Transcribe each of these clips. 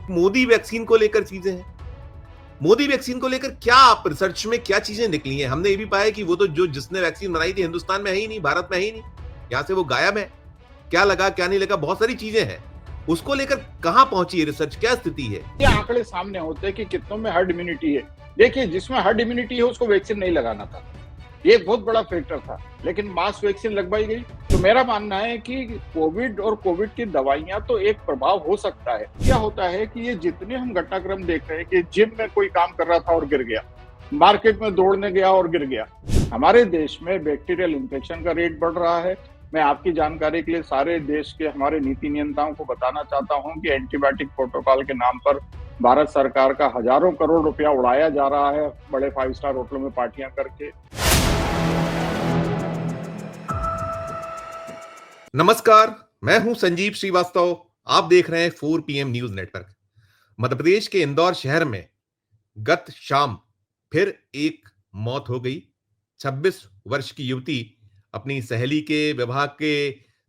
Modi vaccine को लेकर चीजें हैं। मोदी वैक्सीन को लेकर क्या आप रिसर्च में क्या चीजें निकली हैं? हमने ये भी पाया कि वो तो जो जिसने वैक्सीन बनाई थी हिंदुस्तान में है ही नहीं, भारत में है ही नहीं। यहां से वो गायब है। क्या लगा क्या नहीं लगा, बहुत सारी चीजें हैं। उसको लेकर कहां पहुंची है रिसर्च, क्या स्थिति है? ये आंकड़े सामने होते हैं कि कितनों में हर्ड इम्यूनिटी है। देखिए, जिसमें हर्ड इम्यूनिटी है उसको वैक्सीन नहीं लगाना था, ये एक बहुत बड़ा फैक्टर था, लेकिन मास वैक्सीन लगवाई गई। तो मेरा मानना है कि कोविड और कोविड की दवाइयां तो एक प्रभाव हो सकता है। क्या होता है कि ये जितने हम घटनाक्रम देख रहे हैं कि जिम में कोई काम कर रहा था और गिर गया, मार्केट में दौड़ने गया और गिर गया। हमारे देश में बैक्टीरियल इन्फेक्शन का रेट बढ़ रहा है। मैं आपकी जानकारी के लिए सारे देश के हमारे नीति नियंताओं को बताना चाहता हूं कि एंटीबायोटिक प्रोटोकॉल के नाम पर भारत सरकार का हजारों करोड़ रुपया उड़ाया जा रहा है, बड़े 5 स्टार होटलों में पार्टियां करके। नमस्कार, मैं हूं संजीव श्रीवास्तव। आप देख रहे हैं 4 PM news network. Madhya Pradesh के इंदौर शहर में गत शाम फिर एक मौत हो गई। 26 वर्ष की युवती अपनी सहेली के विवाह के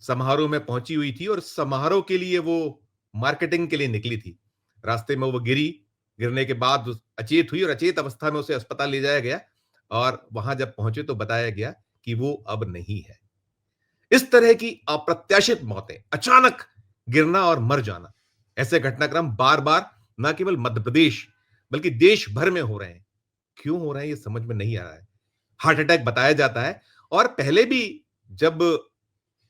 समारोह में पहुंची हुई थी और समारोह के लिए वो मार्केटिंग के लिए निकली थी। रास्ते में वो गिरने के बाद अचेत हुई और अचेत अवस्था में उसे अस्पताल ले जाया गया और वहां जब पहुंचे तो बताया गया कि वो अब नहीं है। इस तरह की अप्रत्याशित मौतें, अचानक गिरना और मर जाना, ऐसे घटनाक्रम बार बार न केवल मध्य प्रदेश बल्कि देश भर में हो रहे हैं। क्यों हो रहे हैं ये समझ में नहीं आ रहा है। हार्ट अटैक बताया जाता है और पहले भी जब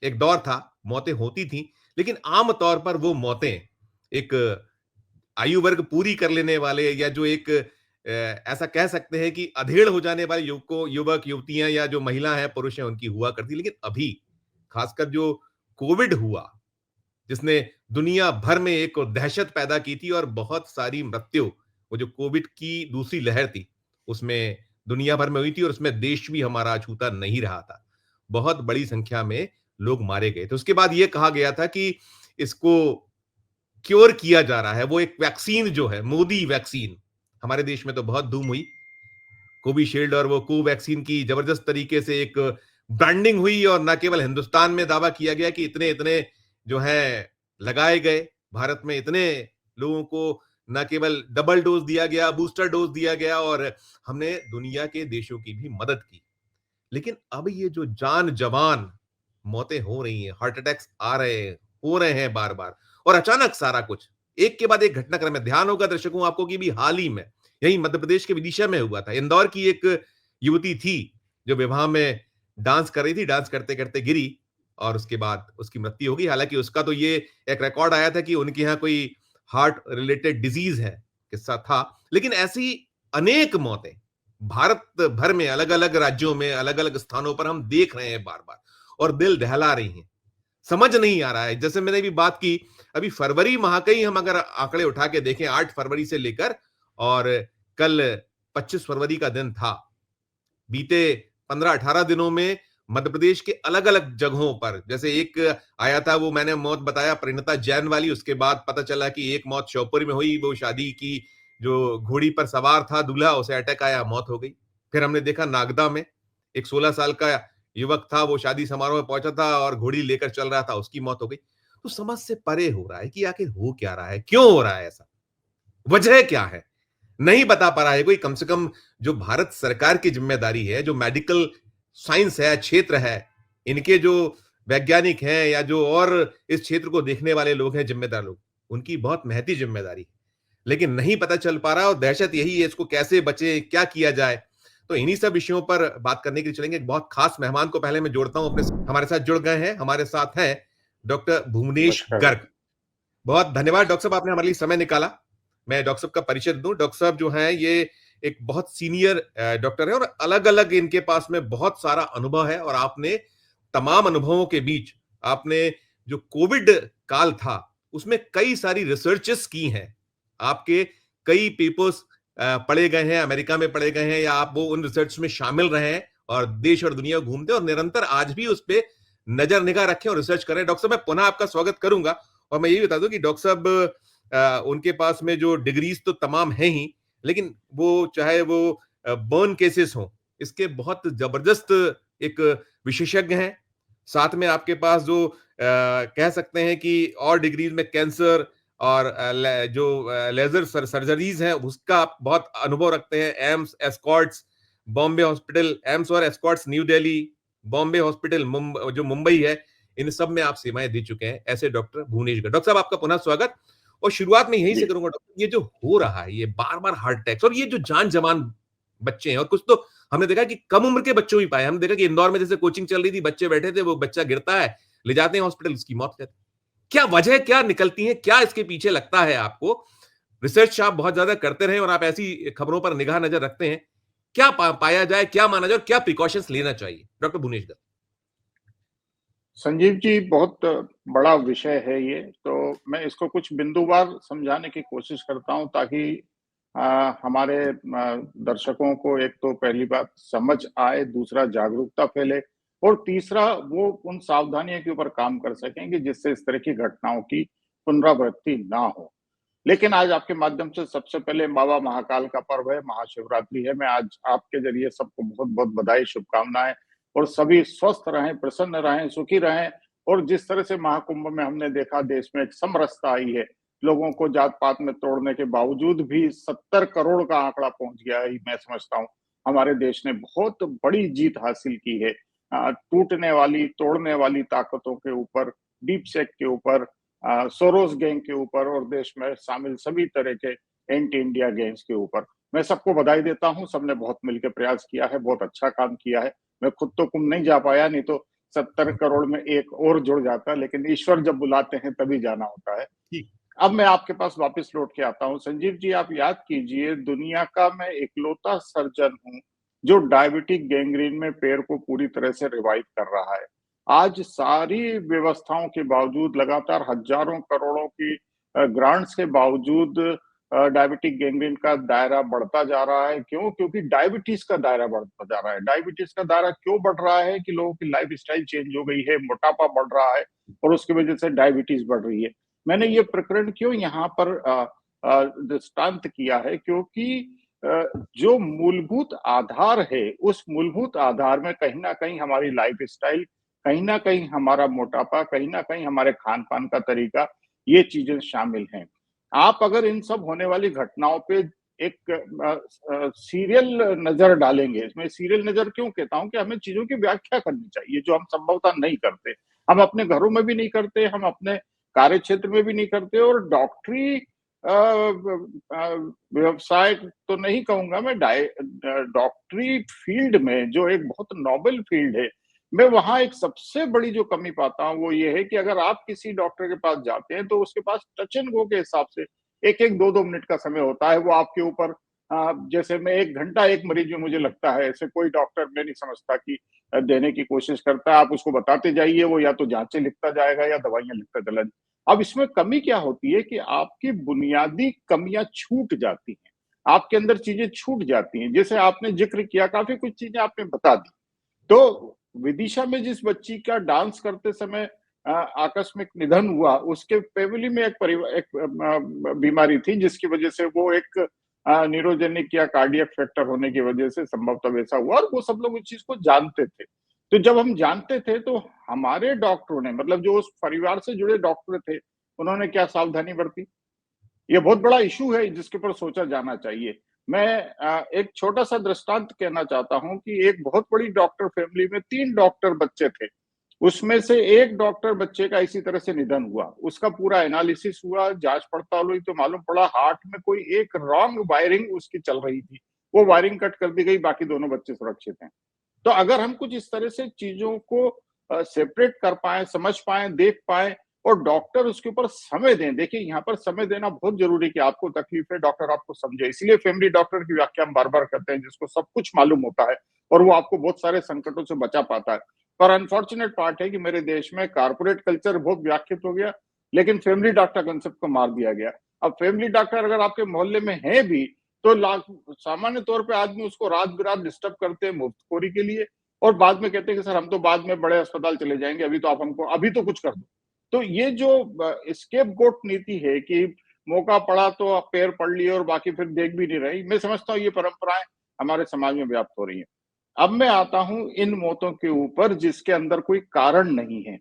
एक दौर था मौतें होती थी, लेकिन आम तौर पर वो मौतें एक आयु वर्ग पूरी कर लेने वाले या जो एक ऐसा कह सकते हैं कि अधेड़ हो जाने वाले युवक युवतियां या जो महिला है पुरुष है उनकी हुआ करती। लेकिन अभी खासकर जो कोविड हुआ, जिसने दुनिया भर में एक दहशत पैदा की थी और बहुत सारी मृत्यु, वो जो कोविड की दूसरी लहर थी उसमें दुनिया भर में हुई थी और उसमें देश भी हमारा अछूता नहीं रहा था। बहुत बड़ी संख्या में लोग मारे गए थे। उसके बाद यह कहा गया था कि इसको क्योर किया जा रहा है। वो एक वैक्सीन जो है मोदी वैक्सीन, हमारे देश में तो बहुत धूम हुई। कोविशील्ड और वो कोवैक्सीन की जबरदस्त तरीके से एक ब्रांडिंग हुई और न केवल हिंदुस्तान में दावा किया गया कि इतने इतने जो है लगाए गए। भारत में इतने लोगों को न केवल डबल डोज दिया गया, बूस्टर डोज दिया गया और हमने दुनिया के देशों की भी मदद की। लेकिन अब ये जो जान जवान मौतें हो रही हैं, हार्ट अटैक्स आ रहे हैं, हो रहे हैं बार बार और अचानक सारा कुछ एक के बाद एक घटनाक्रम है। ध्यान होगा दर्शकों आपको कि भी हाल ही में यही मध्य प्रदेश के विदिशा में हुआ था। इंदौर की एक युवती थी जो विवाह में डांस कर रही थी, डांस करते करते गिरी और उसके बाद उसकी मृत्यु हो गई। हालांकि उसका तो ये एक रिकॉर्ड आया था कि उनके यहाँ कोई हार्ट रिलेटेड डिजीज है, किस्सा था। लेकिन ऐसी अनेक मौतें भारत भर में अलग अलग राज्यों में अलग अलग स्थानों पर हम देख रहे हैं बार बार और दिल दहला रही हैं। समझ नहीं आ रहा है। जैसे मैंने भी बात की, अभी फरवरी माह के ही हम अगर आंकड़े उठा के देखें 8 फरवरी से लेकर और कल 25 फरवरी का दिन था। बीते 15-18 दिनों में मध्य प्रदेश के अलग अलग जगहों पर, जैसे एक आया था वो मैंने मौत बताया परिणीता जैन वाली, उसके बाद पता चला कि एक मौत श्योपुर में हुई। वो शादी की जो घोड़ी पर सवार था दूल्हा, उसे अटैक आया, मौत हो गई। फिर हमने देखा नागदा में एक 16 साल का युवक था, वो शादी समारोह में पहुंचा था और घोड़ी लेकर चल रहा था, उसकी मौत हो गई। तो समझ से परे हो रहा है कि आखिर हो क्या रहा है, क्यों हो रहा है ऐसा, वजह क्या है, नहीं बता पा रहा है कोई। कम से कम जो भारत सरकार की जिम्मेदारी है, जो मेडिकल साइंस है, क्षेत्र है, इनके जो वैज्ञानिक हैं या जो और इस क्षेत्र को देखने वाले लोग हैं, जिम्मेदार लोग, उनकी बहुत महती जिम्मेदारी है। लेकिन नहीं पता चल पा रहा और दहशत यही है, इसको कैसे बचे, क्या किया जाए। तो इन्हीं सब विषयों पर बात करने के लिए चलेंगे। एक बहुत खास मेहमान को पहले मैं जोड़ता हूं अपने, हमारे साथ जुड़ गए हैं, हमारे साथ हैं डॉक्टर भुवनेश नमस्कार। गर्ग। बहुत धन्यवाद डॉक्टर साहब, आपने हमारे लिए समय निकाला। मैं डॉक्टर साहब का परिचय दूं। डॉक्टर साहब जो हैं ये एक बहुत सीनियर डॉक्टर है और अलग अलग इनके पास में बहुत सारा अनुभव है और आपने तमाम अनुभवों के बीच आपने जो कोविड काल था उसमें कई सारी रिसर्चेस की हैं। आपके कई पेपर्स पढ़े गए हैं, अमेरिका में पढ़े गए हैं या आप वो उन रिसर्च में शामिल रहे हैं और देश और दुनिया घूमते और निरंतर आज भी उस पर नजर निगाह रखें और रिसर्च करें। डॉक्टर साहब मैं पुनः आपका स्वागत करूंगा और मैं यही बता दूं कि डॉक्टर साहब उनके पास में जो डिग्रीज तो तमाम है ही, लेकिन वो चाहे वो बर्न केसेस हो, इसके बहुत जबरदस्त एक विशेषज्ञ हैं। साथ में आपके पास जो कह सकते हैं कि और डिग्रीज में कैंसर, और जो लेजर सर्जरीज हैं उसका आप बहुत अनुभव रखते हैं। एम्स, एस्कॉर्ट्स, बॉम्बे हॉस्पिटल, एम्स और एस्कॉर्ट्स न्यू दिल्ली, बॉम्बे हॉस्पिटल जो मुंबई है, इन सब में आप सेवाएं दे चुके हैं ऐसे डॉक्टर भुवनेश गर्ग। डॉक्टर साहब आपका पुनः स्वागत। और शुरुआत में यहीं से जी। करूंगा डॉक्टर, ये जो हो रहा है, ये बार बार हार्ट अटैक्स, और ये जो जान जवान बच्चे हैं, और कुछ तो हमने देखा कि कम उम्र के बच्चों भी पाए। हमने देखा कि इंदौर में जैसे कोचिंग चल रही थी, बच्चे बैठे थे, वो बच्चा गिरता है, ले जाते हैं हॉस्पिटल, उसकी मौत हो जाती है। क्या वजह क्या निकलती है, क्या इसके पीछे लगता है आपको? रिसर्च आप बहुत ज्यादा करते रहे और आप ऐसी खबरों पर निगाह नजर रखते हैं। क्या पाया जाए, क्या माना जाए, और क्या प्रिकॉशंस लेना चाहिए डॉक्टर भुवनेश गर्ग? संजीव जी, बहुत बड़ा विषय है ये, तो मैं इसको कुछ बिंदुवार समझाने की कोशिश करता हूँ ताकि हमारे दर्शकों को एक तो पहली बात समझ आए, दूसरा जागरूकता फैले और तीसरा वो उन सावधानियों के ऊपर काम कर सकें कि जिससे इस तरह की घटनाओं की पुनरावृत्ति ना हो। लेकिन आज आपके माध्यम से सबसे पहले बाबा महाकाल का पर्व है, महाशिवरात्रि है। मैं आज आपके ज़रिए सबको बहुत-बहुत बधाई, शुभकामनाएँ और सभी स्वस्थ रहें, प्रसन्न रहें, सुखी रहें और जिस तरह से महाकुंभ में हमने देखा देश में एक समरसता आई है, लोगों को जात-पात में तोड़ने के बावजूद भी 70 करोड़ का आंकड़ा पहुँच गया है, मैं समझता हूँ। हमारे देश ने बहुत बड़ी जीत हासिल की है। टूटने वाली, तोड़ने वाली ताकतों के ऊपर, डीप सेक के ऊपर, सोरोस गैंग के ऊपर और देश में शामिल सभी तरह के एंटी इंडिया गैंग्स के ऊपर। मैं सबको बधाई देता हूँ, सबने बहुत मिलकर प्रयास किया है, बहुत अच्छा काम किया है। मैं खुद तो कुंभ नहीं जा पाया, नहीं तो 70 करोड़ में एक और जुड़ जाता, लेकिन ईश्वर जब बुलाते हैं तभी जाना होता है। ठीक। अब मैं आपके पास वापस लौट के आता हूँ। संजीव जी, आप याद कीजिए, दुनिया का मैं इकलौता सर्जन हूँ, जो डायबिटिक गैंग्रीन में पैर को पूरी तरह से रिवाइव कर रहा है। आज सारी व्यवस्थाओं के बावजूद, लगातार हज़ारों करोड़ों की ग्रांट्स के बावजूद डायबिटिक गैंग्रीन का दायरा बढ़ता जा रहा है। क्यों? क्योंकि डायबिटीज़ का दायरा बढ़ता जा रहा है। डायबिटीज़ का दायरा क्यों बढ़ रहा है कि लोगों की लाइफ़स्टाइल चेंज हो गई है, मोटापा बढ़ रहा है और उसकी वजह से डायबिटीज़ बढ़ रही है। मैंने ये प्रकरण क्यों यहाँ पर दृष्टांत किया है, क्योंकि जो मूलभूत आधार है, उस मूलभूत आधार में कहीं न कहीं हमारी लाइफ़स्टाइल, कहीं न कहीं हमारा मोटापा, कहीं न कहीं हमारे खान-पान का तरीका, ये चीज़ें शामिल हैं। आप अगर इन सब होने वाली घटनाओं पे एक सीरियल नज़र डालेंगे, इसमें सीरियल नज़र क्यों कहता हूँ कि हमें चीज़ों की व्याख्या करनी चाहिए, जो हम संभवतः नहीं करते। हम अपने घरों में भी नहीं करते, हम अपने कार्य क्षेत्र में भी नहीं करते और डॉक्टरी व्यवसाय तो नहीं कहूँगा मैं, डॉक्टरी फील्ड में जो एक बहुत नोबल फील्ड है, मैं वहाँ एक सबसे बड़ी जो कमी पाता हूँ वो ये है कि अगर आप किसी डॉक्टर के पास जाते हैं तो उसके पास टच एंड गो के हिसाब से 1-1, 2-2 मिनट का समय होता है। वो आपके ऊपर जैसे मैं 1 घंटा एक मरीज में मुझे लगता है, ऐसे कोई डॉक्टर मैं नहीं समझता कि देने की कोशिश करता है। आप उसको बताते जाइए, वो या तो जाँचें लिखता जाएगा या दवाइयाँ लिखता चला। अब इसमें कमी क्या होती है कि आपकी बुनियादी कमियाँ छूट जाती हैं, आपके अंदर चीज़ें छूट जाती हैं। जैसे आपने ज़िक्र किया, काफ़ी कुछ चीज़ें आपने बता दी। तो विदिशा में जिस बच्ची का डांस करते समय आकस्मिक निधन हुआ, उसके फैमिली में एक बीमारी थी जिसकी वजह से वो एक न्यूरोजेनिक या कार्डियक फैक्टर होने की वजह से संभवतः वैसा हुआ और वो सब लोग इस चीज़ को जानते थे। तो जब हम जानते थे तो हमारे डॉक्टरों ने, मतलब जो उस परिवार से जुड़े डॉक्टर थे, उन्होंने क्या सावधानी बरती? ये बहुत बड़ा इश्यू है जिसके ऊपर सोचा जाना चाहिए। मैं एक छोटा-सा दृष्टांत कहना चाहता हूँ कि एक बहुत बड़ी डॉक्टर फैमिली में 3 डॉक्टर बच्चे थे। उसमें से एक डॉक्टर बच्चे का इसी तरह से निधन हुआ। उसका पूरा एनालिसिस हुआ, जाँच-पड़ताल हुई तो मालूम पड़ा हार्ट में कोई एक रॉन्ग वायरिंग उसकी चल रही थी। वो वायरिंग कट कर दी गई, बाकी दोनों बच्चे सुरक्षित हैं। तो अगर हम कुछ इस तरह से चीज़ों को सेपरेट कर पाएँ, समझ पाएँ, देख पाएँ और डॉक्टर उसके ऊपर समय दें। देखिए, यहाँ पर समय देना बहुत ज़रूरी है कि आपको तकलीफ है, डॉक्टर आपको समझे। इसलिए फैमिली डॉक्टर की व्याख्या हम बार-बार करते हैं, जिसको सब कुछ मालूम होता है और वो आपको बहुत सारे संकटों से बचा पाता है। पर अनफॉर्च्यूनेट पार्ट है कि मेरे देश में कॉर्पोरेट कल्चर बहुत व्याख्यात हो गया, लेकिन फैमिली डॉक्टर कांसेप्ट को मार दिया गया। अब फैमिली डॉक्टर अगर आपके मोहल्ले में हैं भी, तो लाख सामान्य तौर पे आदमी उसको रात-बेरात डिस्टर्ब करते हैं मुफ्तखोरी के लिए और बाद में कहते हैं कि सर हम तो बाद में बड़े अस्पताल चले जाएँगे, अभी तो आप हमको अभी तो कुछ कर दो। तो ये जो स्केपगोट नीति है कि मौका पड़ा तो आप पैर पड़ लिए और बाकी फिर देख भी नहीं रही, मैं समझता हूँ ये परंपराएँ हमारे समाज में व्याप्त हो रही हैं। अब मैं आता हूँ इन मौतों के ऊपर जिसके अंदर कोई कारण नहीं है।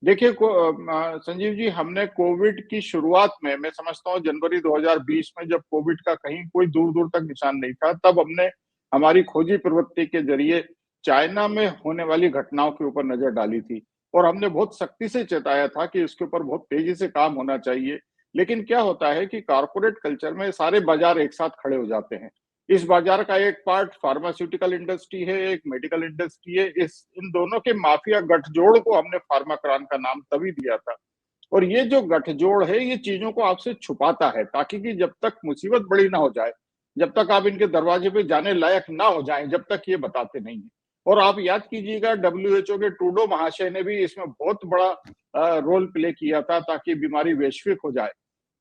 देखिए संजीव जी, हमने कोविड की शुरुआत में, मैं समझता हूँ जनवरी 2020 में, जब कोविड का कहीं कोई दूर-दूर तक निशान नहीं था, तब हमने हमारी खोजी प्रवृत्ति के ज़रिए चाइना में होने वाली घटनाओं के ऊपर नज़र डाली थी और हमने बहुत सख्ती से चेताया था कि इसके ऊपर बहुत तेज़ी से काम होना चाहिए। लेकिन क्या होता है कि कॉर्पोरेट कल्चर में सारे बाज़ार एक साथ खड़े हो जाते हैं। इस बाज़ार का एक पार्ट फार्मास्यूटिकल इंडस्ट्री है, एक मेडिकल इंडस्ट्री है। इस इन दोनों के माफिया गठजोड़ को हमने फार्माक्रांत का नाम तभी दिया था। और ये जो गठजोड़ है, ये चीज़ों को आपसे छुपाता है ताकि कि जब तक मुसीबत बड़ी ना हो जाए, जब तक आप इनके दरवाजे पे जाने लायक ना हो जाएँ, जब तक ये बताते नहीं हैं। और आप याद कीजिएगा, डब्ल्यूएचओ के ट्रूडो महाशय ने भी इसमें बहुत बड़ा रोल प्ले किया था ताकि बीमारी वैश्विक हो जाए।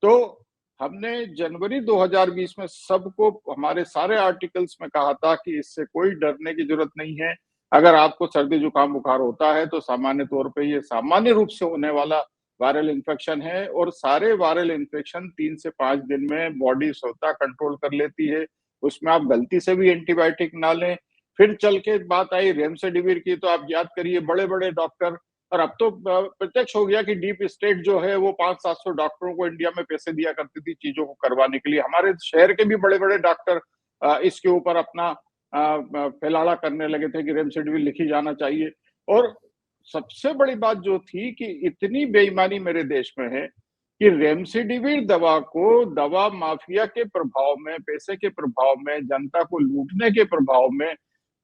तो हमने जनवरी 2020 में सबको हमारे सारे आर्टिकल्स में कहा था कि इससे कोई डरने की ज़रूरत नहीं है। अगर आपको सर्दी, जुकाम, बुखार होता है तो सामान्य तौर पे ये सामान्य रूप से होने वाला वायरल इन्फेक्शन है और सारे वायरल इन्फेक्शन 3 से 5 दिन में बॉडी स्वतः कंट्रोल कर लेती है। उसमें आप गलती से भी एंटीबायोटिक ना लें। फिर चल के बात आई रेमडेसिविर की, तो आप याद करिए बड़े-बड़े डॉक्टर, और अब तो प्रत्यक्ष हो गया कि डीप स्टेट जो है वो 500-700 डॉक्टरों को इंडिया में पैसे दिया करती थी चीज़ों को करवाने के लिए। हमारे शहर के भी बड़े-बड़े डॉक्टर इसके ऊपर अपना फैलाड़ा करने लगे थे कि रेमडेसिविर लिखी जाना चाहिए। और सबसे बड़ी बात जो थी कि इतनी बेईमानी मेरे देश में है कि रेमडेसिविर दवा को दवा माफिया के प्रभाव में, पैसे के प्रभाव में, जनता को लूटने के प्रभाव में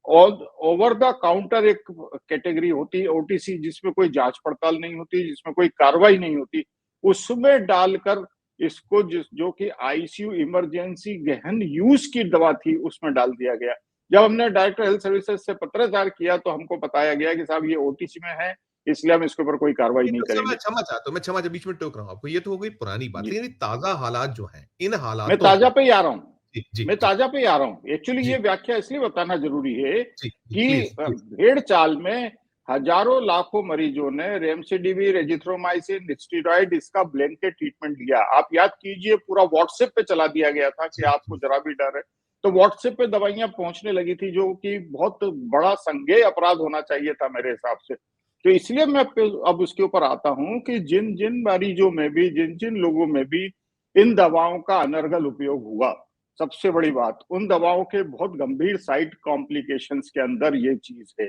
और ओवर द काउंटर एक कैटेगरी होती है ओटीसी, जिसमें कोई जांच पड़ताल नहीं होती, जिसमें कोई कार्रवाई नहीं होती, उसमें डालकर इसको जो कि आईसीयू इमरजेंसी गहन यूज की दवा थी उसमें डाल दिया गया। जब हमने डायरेक्टर हेल्थ सर्विसेज से पत्राचार किया तो हमको बताया गया कि साहब ये ओटीसी में है, इसलिए हम इसके ऊपर कोई कार्रवाई ये नहीं तो क्षमा करेंगे। क्षमा चाहता हूँ, मैं क्षमा बीच में टोक रहा हूँ आपको। ये तो हो गई पुरानी बात, जी, लेकिन ये ताज़ा हालात जो हैं, इन मैं हालातों ताजा को पे ही आ रहा हूँ। जी, जी, मैं जी, ताजा पे ही आ रहा हूँ। एक्चुअली ये जी, व्याख्या इसलिए बताना ज़रूरी है जी, जी, कि प्लीज़, प्लीज़। भेड़-चाल में हज़ारों लाखों मरीजों ने रेमडेसिविर, एजिथ्रोमाइसिन, स्टेरॉइड इसका ब्लैंकेट ट्रीटमेंट लिया। आप याद कीजिए, पूरा व्हाट्सएप पे चला दिया गया था कि जी, आपको जी, ज़रा भी डर है, तो व्हाट्सएप पे दवाइयाँ पहुँचने लगी थी, जो कि बहुत बड़ा संज्ञेय अपराध होना चाहिए था मेरे हिसाब से। तो इसलिए मैं अब उसके ऊपर आता हूँ कि जिन-जिन मरीजों में भी, जिन-जिन लोगों में भी इन दवाओं का अनर्गल उपयोग हुआ, सबसे बड़ी बात, उन दवाओं के बहुत गंभीर साइड कॉम्प्लिकेशंस के अंदर ये चीज़ है,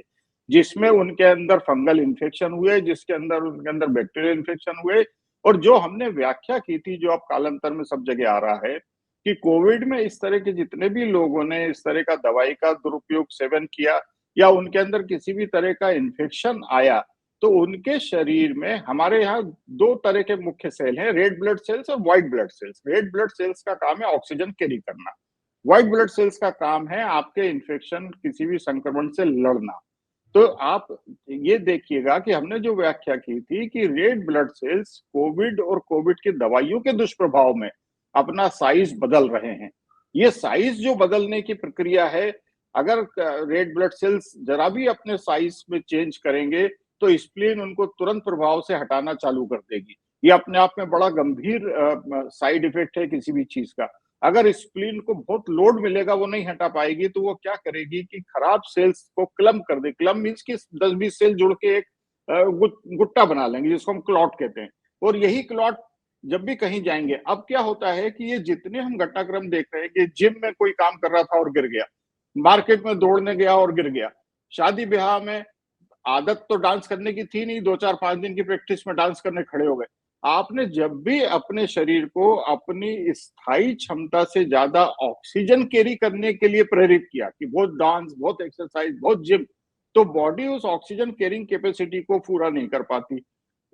जिसमें उनके अंदर फंगल इन्फेक्शन हुए, जिसके अंदर उनके अंदर बैक्टीरियल इन्फेक्शन हुए। और जो हमने व्याख्या की थी, जो अब कालांतर में सब जगह आ रहा है, कि कोविड में इस तरह के जितने भी लोगों ने इस तरह का दवाई का दुरुपयोग सेवन किया या उनके अंदर किसी भी तरह का इन्फेक्शन आया, तो उनके शरीर में हमारे यहाँ 2 तरह के मुख्य सेल हैं, रेड ब्लड सेल्स और white blood cells. Red blood cells का काम है ऑक्सीजन कैरी करना। व्हाइट ब्लड सेल्स का काम है आपके इन्फेक्शन, किसी भी संक्रमण से लड़ना। तो आप ये देखिएगा कि हमने जो व्याख्या की थी कि रेड ब्लड सेल्स कोविड और कोविड की दवाइयों के दुष्प्रभाव में अपना साइज बदल रहे हैं। ये साइज जो बदलने की प्रक्रिया है, अगर रेड ब्लड सेल्स जरा भी अपने साइज में चेंज करेंगे तो स्प्लीन उनको तुरंत प्रभाव से हटाना चालू कर देगी। ये अपने आप में बड़ा गंभीर साइड इफेक्ट है किसी भी चीज का। अगर स्प्लीन को बहुत लोड मिलेगा, वो नहीं हटा पाएगी, तो वो क्या करेगी कि खराब सेल्स को क्लम कर दे। क्लम मीन्स कि 10-20 सेल जुड़ के एक गुट्टा बना लेंगे, जिसको हम क्लॉट कहते हैं। और यही क्लॉट जब भी कहीं जाएंगे, अब क्या होता है कि ये जितने हम घटनाक्रम देख रहे हैं कि जिम में कोई काम कर रहा था और गिर गया, मार्केट में दौड़ने गया और गिर गया, शादी ब्याह में आदत तो डांस करने की थी नहीं, 2-4-5 दिन की प्रैक्टिस में डांस करने खड़े हो गए। आपने जब भी अपने शरीर को अपनी स्थायी क्षमता से ज़्यादा ऑक्सीजन कैरी करने के लिए प्रेरित किया कि बहुत डांस, बहुत एक्सरसाइज, बहुत जिम, तो बॉडी उस ऑक्सीजन कैरिंग कैपेसिटी को पूरा नहीं कर पाती।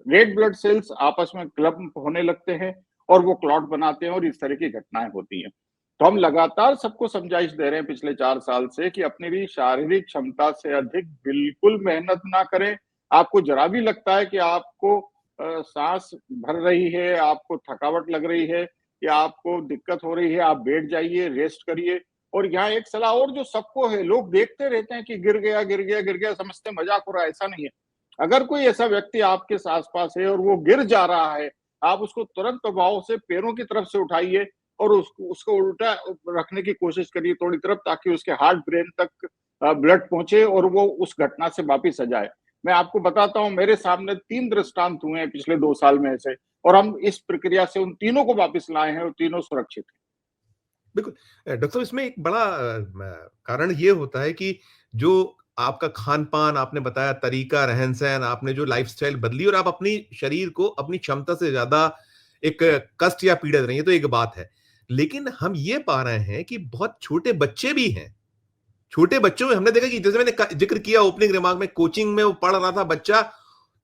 रेड ब्लड सेल्स आपस में क्लम्प होने लगते हैं और वो क्लॉट बनाते हैं और इस तरह की घटनाएं होती हैं। तो हम लगातार सबको समझाइश दे रहे हैं पिछले 4 साल से कि अपनी भी शारीरिक क्षमता से अधिक बिल्कुल मेहनत ना करें। आपको जरा भी लगता है कि आपको सांस भर रही है, आपको थकावट लग रही है या आपको दिक्कत हो रही है, आप बैठ जाइए, रेस्ट करिए। और यहाँ एक सलाह और जो सबको है, लोग देखते रहते हैं कि गिर गया, गिर गया, गिर गया, समझते मजाक हो रहा है, ऐसा नहीं है। अगर कोई ऐसा व्यक्ति आपके आस-पास है और वो गिर जा रहा है, आप उसको तुरंत प्रभाव से पैरों की तरफ से उठाइए और उसको उसको उल्टा रखने की कोशिश करिए थोड़ी तरफ, ताकि उसके हार्ट ब्रेन तक ब्लड पहुंचे और वो उस घटना से वापिस आ जाए। मैं आपको बताता हूँ, मेरे सामने 3 दृष्टांत हुए हैं पिछले 2 साल में से, और हम इस प्रक्रिया से उन तीनों को वापस लाए हैं और तीनों सुरक्षित हैं। बिल्कुल। डॉक्टर साहब इसमें एक बड़ा कारण ये होता है कि जो आपका खान-पान आपने बताया, तरीका, रहन-सहन, आपने जो लाइफ़स्टाइल बदली और आप अपनी शरीर को अपनी क्षमता से ज़्यादा एक कष्ट या पीड़ा दे रही हैं, तो एक बात है। लेकिन हम ये पा रहे हैं कि बहुत छोटे बच्चे भी हैं। छोटे बच्चों में हमने देखा कि जैसे मैंने ज़िक्र किया ओपनिंग रिमार्क में कोचिंग में वो पढ़ रहा था बच्चा,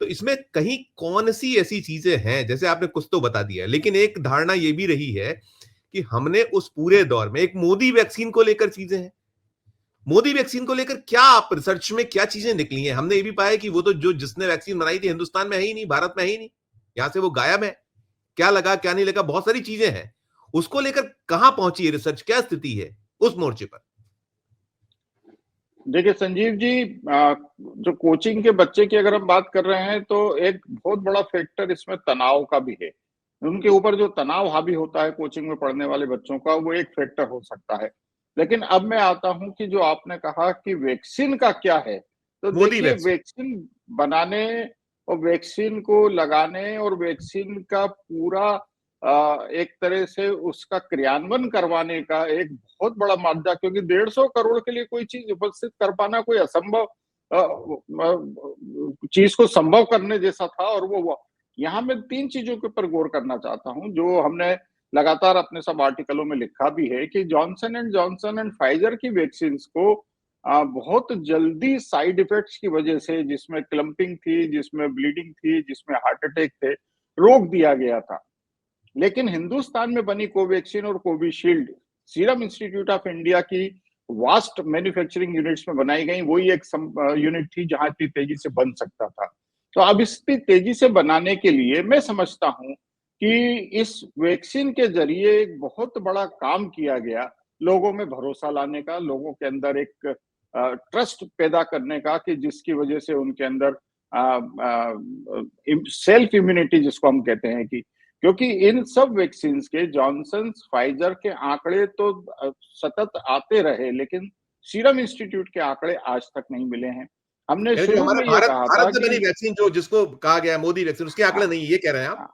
तो इसमें कहीं कौन-सी ऐसी चीज़ें हैं, जैसे आपने कुछ तो बता दिया, लेकिन एक धारणा ये भी रही है कि हमने उस पूरे दौर में एक मोदी वैक्सीन को लेकर चीजें हैं। मोदी वैक्सीन को लेकर क्या आप रिसर्च में क्या चीजें निकली हैं? हमने ये भी पाया कि वो तो जो जिसने वैक्सीन बनाई थी हिंदुस्तान में है ही नहीं, भारत में है ही नहीं। यहां से वो गायब है। क्या लगा, क्या नहीं लगा, बहुत सारी चीजें हैं। उसको लेकर कहां पहुंची है रिसर्च? क्या स्थिति है उस मोर्चे पर? देखिए संजीव जी, जो कोचिंग के बच्चे की अगर हम बात कर रहे हैं, तो एक बहुत बड़ा फैक्टर इसमें तनाव का भी है। उनके ऊपर जो तनाव हावी होता है कोचिंग में पढ़ने वाले बच्चों का, वो एक फैक्टर हो सकता है। लेकिन अब मैं आता हूँ कि जो आपने कहा कि वैक्सीन का क्या है, तो मोदी देखिए वैक्सीन। वैक्सीन बनाने और वैक्सीन को लगाने और वैक्सीन का पूरा एक तरह से उसका क्रियान्वयन करवाने का एक बहुत बड़ा माध्यम, क्योंकि 150 करोड़ के लिए कोई चीज़ उपस्थित कर पाना कोई असंभव चीज़ को संभव करने जैसा था, और वो हुआ। यहाँ मैं 3 चीज़ों के ऊपर गौर करना चाहता हूँ, जो हमने लगातार अपने सब आर्टिकलों में लिखा भी है कि जॉनसन एंड फाइज़र की वैक्सीन्स को बहुत जल्दी साइड इफ़ेक्ट्स की वजह से, जिसमें क्लम्पिंग थी, जिसमें ब्लीडिंग थी, जिसमें हार्ट अटैक थे, रोक दिया गया था। लेकिन हिंदुस्तान में बनी कोवैक्सीन और Covishield serum institute of India की वास्ट मैन्युफैक्चरिंग यूनिट्स में बनाई गई, वही एक यूनिट थी जहां इतनी तेजी से बन सकता था। तो अब इतनी तेजी से बनाने के लिए मैं समझता हूं कि इस वैक्सीन के जरिए एक बहुत बड़ा काम किया गया, लोगों में भरोसा लाने का, लोगों के अंदर एक ट्रस्ट पैदा करने का, कि जिसकी वजह से उनके अंदर सेल्फ इम्यूनिटी जिसको हम कहते हैं, कि क्योंकि इन सब वैक्सीन्स के जॉनसन फाइजर के आंकड़े तो सतत आते रहे, लेकिन सीरम इंस्टीट्यूट के आंकड़े आज तक नहीं मिले हैं। हमने यानी जो शुरू हमारा में ये भारत कहा था भारत में कि बनी वैक्सीन जो जिसको कहा गया है मोदी वैक्सीन, उसके आंकड़े हाँ, नहीं, ये कह रहे हैं आप? हाँ,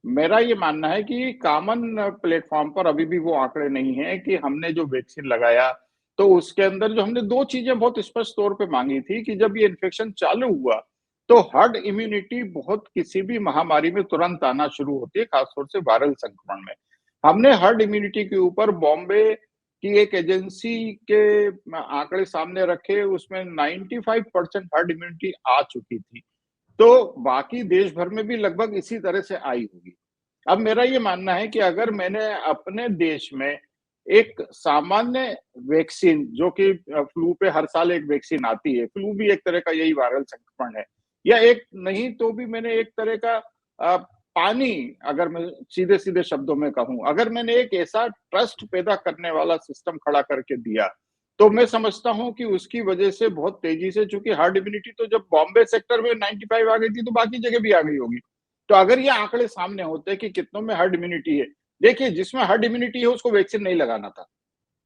मेरा ये मानना है कि कॉमन प्लेटफॉर्म पर अभी भी वो आंकड़े नहीं है कि हमने जो वैक्सीन लगाया, तो उसके अंदर जो हमने 2 चीजें बहुत स्पष्ट तौर पे मांगी थी कि जब ये इन्फेक्शन चालू हुआ, तो हर्ड इम्यूनिटी बहुत किसी भी महामारी में तुरंत आना शुरू होती है, खासतौर से वायरल संक्रमण में। हमने हर्ड इम्यूनिटी के ऊपर बॉम्बे की एक एजेंसी के आंकड़े सामने रखे, उसमें 95% हर्ड इम्यूनिटी आ चुकी थी। तो बाकी देश भर में भी लगभग इसी तरह से आई होगी। अब मेरा ये मानना है कि अगर मैंने अपने देश में एक सामान्य वैक्सीन, जो कि फ्लू पे हर साल एक वैक्सीन आती है, फ्लू भी एक तरह का यही वायरल संक्रमण है, या एक नहीं तो भी मैंने एक तरह का पानी, अगर मैं सीधे-सीधे शब्दों में कहूँ, अगर मैंने एक ऐसा ट्रस्ट पैदा करने वाला सिस्टम खड़ा करके दिया, तो मैं समझता हूँ कि उसकी वजह से बहुत तेज़ी से, चूँकि हर्ड इम्यूनिटी तो जब बॉम्बे सेक्टर में 95 आ गई थी, तो बाकी जगह भी आ गई होगी। तो अगर ये आंकड़े सामने होते कि कितनों में हर्ड इम्यूनिटी है, देखिए जिसमें हर्ड इम्यूनिटी है उसको वैक्सीन नहीं लगाना था।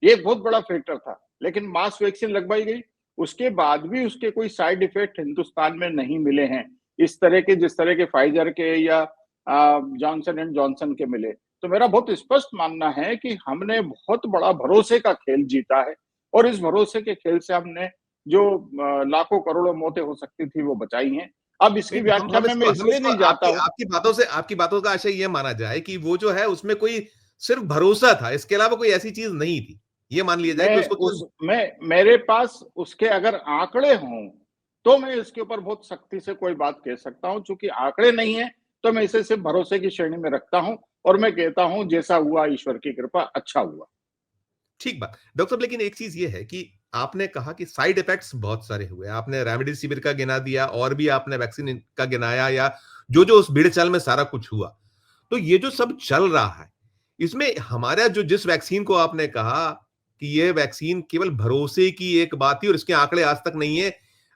ये एक बहुत बड़ा फैक्टर था, लेकिन मास वैक्सीन लगवाई गई, उसके बाद भी उसके कोई साइड इफेक्ट हिंदुस्तान में नहीं मिले हैं, इस तरह के जिस तरह के फाइजर के या जॉनसन एंड जॉनसन के मिले। तो मेरा बहुत स्पष्ट मानना है कि हमने बहुत बड़ा भरोसे का खेल जीता है, और इस भरोसे के खेल से हमने जो लाखों करोड़ों मौतें हो सकती थी वो बचाई हैं। अब इसकी नहीं, व्याख्या में मैं हम इसलिए इसको नहीं जाता आपकी हूँ। आपकी बातों का आशय ये माना जाए कि वो जो है उसमें कोई सिर्फ भरोसा था, इसके अलावा कोई ऐसी चीज नहीं थी। ये मान लिया जाए कि उसको केवल मैं मेरे पास उसके अगर आंकड़े हों, तो मैं इसके ऊपर बहुत सख्ती से कोई बात कह सकता हूँ। चूँकि आंकड़े नहीं हैं, तो मैं इसे सिर्फ़ भरोसे की श्रेणी में रखता हूँ, और मैं कहता हूँ जैसा हुआ ईश्वर की कृपा, अच्छा हुआ। ठीक बात। डॉक्टर साहब लेकिन एक चीज़ ये है कि आपने कहा कि साइड इफेक्ट्स बहुत सारे हुए। आपने रेमडेसिविर का गिना दिया और भी आपने वैक्सीन का गिनाया या जो-जो उस भीड़-चाल में सारा कुछ हुआ। तो ये जो सब चल रहा है, इसमें हमारा जो जिस वैक्सीन को आपने कहा कि ये वैक्सीन केवल भरोसे की एक बात थी और इसके आंकड़े आज तक नहीं है।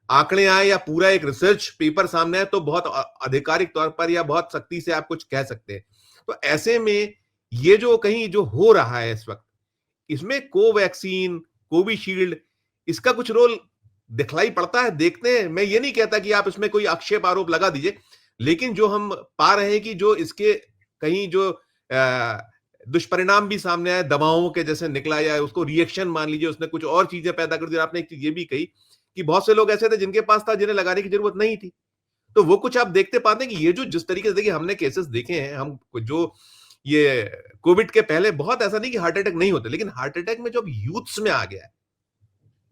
आंकड़े आए या पूरा एक रिसर्च पेपर सामने आए तो बहुत आधिकारिक तौर पर या बहुत सख्ती से आप कुछ कह सकते हैं। तो ऐसे में ये जो कहीं जो हो रहा है इस वक़्त इसमें कोवैक्सीन, कोविशील्ड इसका कुछ रोल दिखलाई पड़ता है, देखते हैं। मैं ये नहीं कहता कि आप इसमें कोई आक्षेप आरोप लगा दीजिए, लेकिन जो हम पा रहे हैं कि जो इसके कहीं जो दुष्परिणाम भी सामने आए, दवाओं के जैसे निकला या उसको रिएक्शन मान लीजिए उसने कुछ और चीजें पैदा कर दी। आपने एक चीज ये भी कही कि बहुत से लोग ऐसे थे जिनके पास था जिन्हें लगाने की जरूरत नहीं थी। तो वो कुछ आप देखते पाते हैं कि ये जो जिस तरीके से देखिए हमने केसेस देखे हैं, हम जो ये कोविड के पहले बहुत ऐसा नहीं कि हार्ट अटैक नहीं होते, लेकिन हार्ट अटैक में जो अब यूथ्स में आ गया है,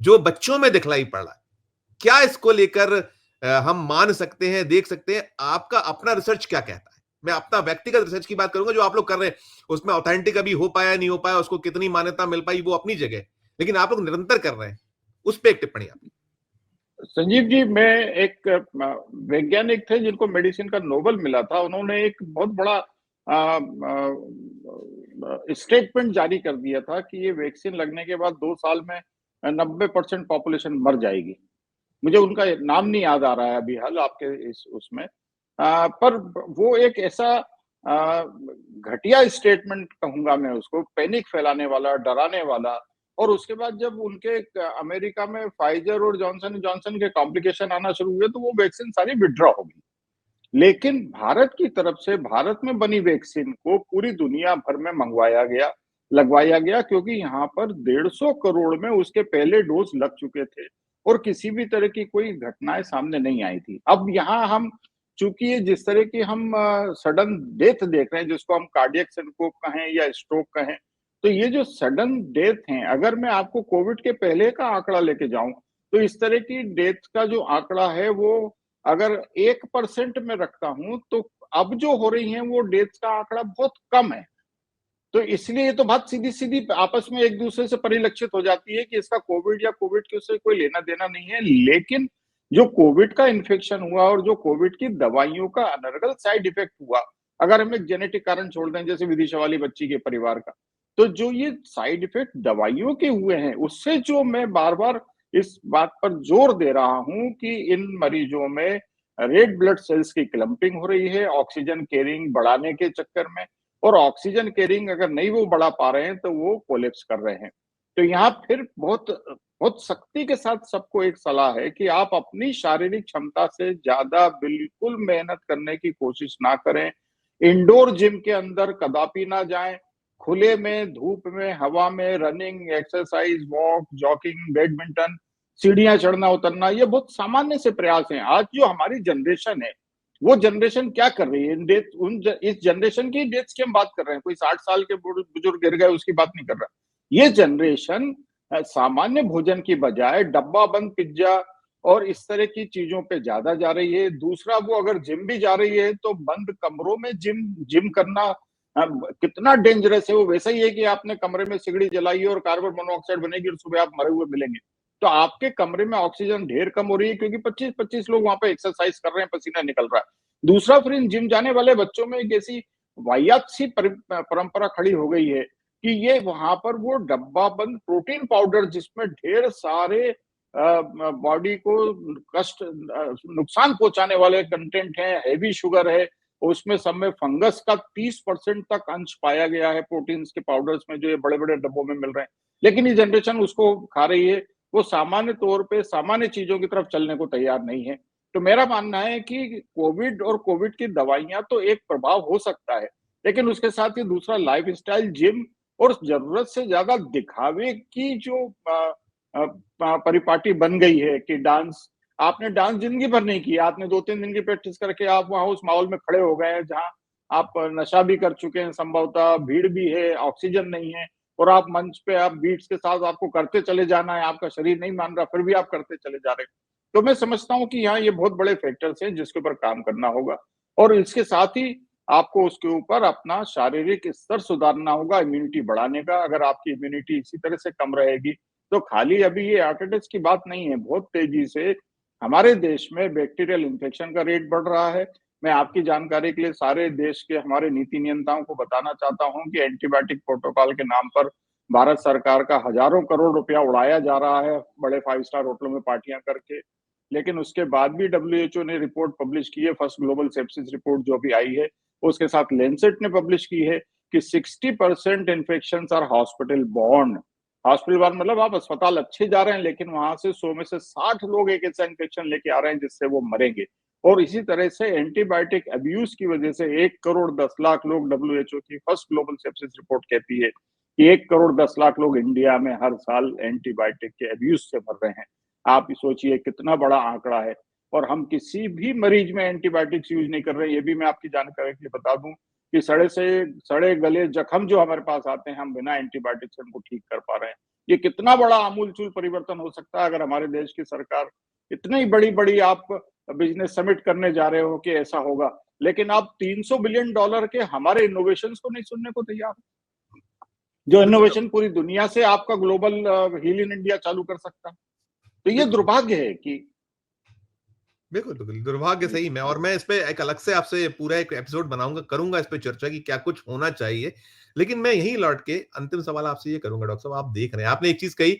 जो बच्चों में दिखलाई पड़ रहा है, क्या इसको लेकर हम मान सकते हैं, देख सकते हैं? आपका अपना रिसर्च क्या कहता है? मैं अपना व्यक्तिगत रिसर्च की बात करूंगा, जो आप लोग कर रहे हैं, उसमें ऑथेंटिक अभी हो पाया, नहीं हो पाया, उसको कितनी मान्यता मिल पाई, वो अपनी जगह है। लेकिन आप लोग निरंतर कर रहे हैं, उस पे एक टिप्पणी आपकी। संजीव जी, मैं एक वैज्ञानिक थे जिनको मेडिसिन का नोबेल मिला था। उन्होंने एक बहुत बड़ा स्टेटमेंट जारी कर दिया था कि ये वैक्सीन लगने के बाद 2 साल में 90% पॉपुलेशन मर जाएगी। मुझे उनका नाम नहीं याद आ रहा है अभी हाल आपके इस उसमें। पर वो एक ऐसा घटिया स्टेटमेंट कहूंगा मैं उसको, पैनिक फैलाने वाला, डराने वाला। और उसके बाद जब उनके अमेरिका में फाइजर और जॉनसन जॉनसन के कॉम्प्लिकेशन आना शुरू हुए तो वो वैक्सीन सारी विड्रॉ हो गई। लेकिन भारत की तरफ से भारत में बनी वैक्सीन को पूरी दुनिया भर में मंगवाया गया, लगवाया गया, क्योंकि यहाँ पर 150 करोड़ में उसके पहले डोज लग चुके थे और किसी भी तरह की कोई घटनाएं सामने नहीं आई थी। अब यहाँ हम चूंकि ये जिस तरह की हम सडन डेथ देख रहे हैं, जिसको हम कार्डियक सिंकोप कहें या स्ट्रोक कहें, तो ये जो सडन डेथ हैं, अगर मैं आपको कोविड के पहले का आंकड़ा लेके जाऊं तो इस तरह की डेथ का जो आंकड़ा है वो अगर 1% में रखता हूं तो अब जो हो रही है वो डेथ का आंकड़ा बहुत कम है। तो इसलिए ये तो बात सीधी सीधी आपस में एक दूसरे से परिलक्षित हो जाती है कि इसका कोविड या कोविड के उससे कोई लेना देना नहीं है। लेकिन जो कोविड का इन्फेक्शन हुआ और जो कोविड की दवाइयों का अनर्गल साइड इफेक्ट हुआ, अगर हम एक जेनेटिक कारण छोड़ दें जैसे विदिशा वाली बच्ची के परिवार का, तो जो ये साइड इफेक्ट दवाइयों के हुए हैं उससे जो मैं बार बार इस बात पर जोर दे रहा हूं कि इन मरीजों में रेड ब्लड सेल्स की क्लंपिंग हो रही है ऑक्सीजन कैरिंग बढ़ाने के चक्कर में, और ऑक्सीजन कैरिंग अगर नहीं वो बढ़ा पा रहे हैं तो वो कोलेप्स कर रहे हैं। तो यहाँ फिर बहुत बहुत सख्ती के साथ सबको एक सलाह है कि आप अपनी शारीरिक क्षमता से ज्यादा बिल्कुल मेहनत करने की कोशिश ना करें। इंडोर जिम के अंदर कदापि ना जाएं। खुले में, धूप में, हवा में running, exercise, walk, jogging, badminton, सीढ़ियां चढ़ना उतरना, ये बहुत सामान्य से प्रयास हैं। आज जो हमारी जनरेशन है वो जनरेशन क्या कर रही है? इस जनरेशन की डेथ्स की हम बात कर रहे हैं, कोई 60 साल के बुजुर्ग गिर गए उसकी बात नहीं कर रहा। ये जनरेशन सामान्य भोजन की बजाय डब्बा बंद पिज्जा और इस तरह की चीजों पे ज्यादा जा रही है। दूसरा, वो अगर जिम भी जा रही है तो बंद कमरों में जिम जिम करना कितना डेंजरस है। वो वैसा ही है कि आपने कमरे में सिगड़ी जलाई और कार्बन मोनोऑक्साइड बनेगी और सुबह आप मरे हुए मिलेंगे। तो आपके कमरे में ऑक्सीजन ढेर कम हो रही है क्योंकि 25-25 लोग वहां पे एक्सरसाइज कर रहे हैं, पसीना निकल रहा है। दूसरा, फिर इन जिम जाने वाले बच्चों में एक ऐसी वाहियात सी परंपरा खड़ी हो गई है कि ये वहां पर वो डब्बा बंद प्रोटीन पाउडर जिसमें ढेर सारे बॉडी को कष्ट नुकसान पहुंचाने वाले कंटेंट है, हैवी शुगर है, उसमें सब में फंगस का 30% तक अंश पाया गया है प्रोटीन्स के पाउडर्स में जो ये बड़े बड़े डब्बों में मिल रहे हैं। लेकिन ये जनरेशन उसको खा रही है। वो सामान्य तौर पे सामान्य चीजों की तरफ चलने को तैयार नहीं है। तो मेरा मानना है कि कोविड और कोविड की दवाइयां तो एक प्रभाव हो सकता है, लेकिन उसके साथ ही दूसरा लाइफस्टाइल, जिम और जरूरत से ज्यादा दिखावे की जो परिपाटी बन गई है कि डांस, आपने डांस जिंदगी भर नहीं किया, आपने 2-3 दिन की प्रैक्टिस करके आप वहां उस माहौल में खड़े हो गए हैं जहां आप नशा भी कर चुके हैं, संभवतः भीड़ भी है, ऑक्सीजन नहीं है, और आप मंच पे आप बीट्स के साथ आपको करते चले जाना है, आपका शरीर नहीं मान रहा फिर भी आप करते चले जा रहे हैं। तो मैं समझता हूँ कि यहाँ ये बहुत बड़े फैक्टर्स हैं जिसके ऊपर काम करना होगा, और इसके साथ ही आपको उसके ऊपर अपना शारीरिक स्तर सुधारना होगा, इम्यूनिटी बढ़ाने का। अगर आपकी इम्यूनिटी इसी तरह से कम रहेगी तो खाली अभी ये हार्ट अटैक की बात नहीं है, बहुत तेजी से हमारे देश में बैक्टीरियल इन्फेक्शन का रेट बढ़ रहा है। मैं आपकी जानकारी के लिए सारे देश के हमारे नीति नियंताओं को बताना चाहता हूं कि एंटीबायोटिक प्रोटोकॉल के नाम पर भारत सरकार का हजारों करोड़ रुपया उड़ाया जा रहा है बड़े 5 स्टार होटलों में पार्टियां करके। लेकिन उसके बाद भी डब्ल्यूएचओ ने रिपोर्ट पब्लिश की है, फर्स्ट ग्लोबल सेप्सिस रिपोर्ट जो भी आई है, उसके साथ लेंसेट ने पब्लिश की है कि 60% infection are hospital borne. Hospital बार मतलब आप अस्पताल अच्छे जा रहे हैं, लेकिन वहां से 100 में से 60 लोग एक ऐसा इन्फेक्शन लेके आ रहे हैं जिससे वो मरेंगे। और इसी तरह से एंटीबायोटिक अब्यूज की वजह से 1 करोड़ 10 लाख लोग, डब्ल्यूएचओ की फर्स्ट ग्लोबल सेप्सिस रिपोर्ट कहती है कि 1 करोड़ 10 लाख लोग इंडिया में हर साल एंटीबायोटिक के अब्यूज से मर रहे हैं। आप सोचिए कितना बड़ा आंकड़ा है। और हम किसी भी मरीज में एंटीबायोटिक्स यूज नहीं कर रहे हैं। ये भी मैं आपकी जानकारी के लिए बता दूं कि सड़े गले जख्म जो हमारे पास आते हैं, हम बिना एंटीबायोटिक से उनको ठीक कर पा रहे हैं। ये कितना बड़ा आमूलचूल परिवर्तन हो सकता है अगर हमारे देश की सरकार इतनी बड़ी-बड़ी आप बिजनेस समिट करने जा रहे हो कि ऐसा होगा, लेकिन आप $300 बिलियन के हमारे इनोवेशंस को नहीं सुनने को तैयार हैं। जो बिल्कुल, इनोवेशन पूरी दुनिया से आपका ग्लोबल हील इन इंडिया चालू कर सकता है। तो ये बिल्कुल। दुर्भाग्य है कि बिल्कुल, बिल्कुल, दुर्भाग्य जी, सही में, और मैं इस पे एक अलग से आपसे पूरा एक एपिसोड बनाऊँगा, करूँगा इस पे चर्चा कि क्या कुछ होना चाहिए। लेकिन मैं यहीं लौट के अंतिम सवाल आपसे ये करूँगा डॉक्टर साहब, आप देख रहे हैं, आपने एक चीज़ कही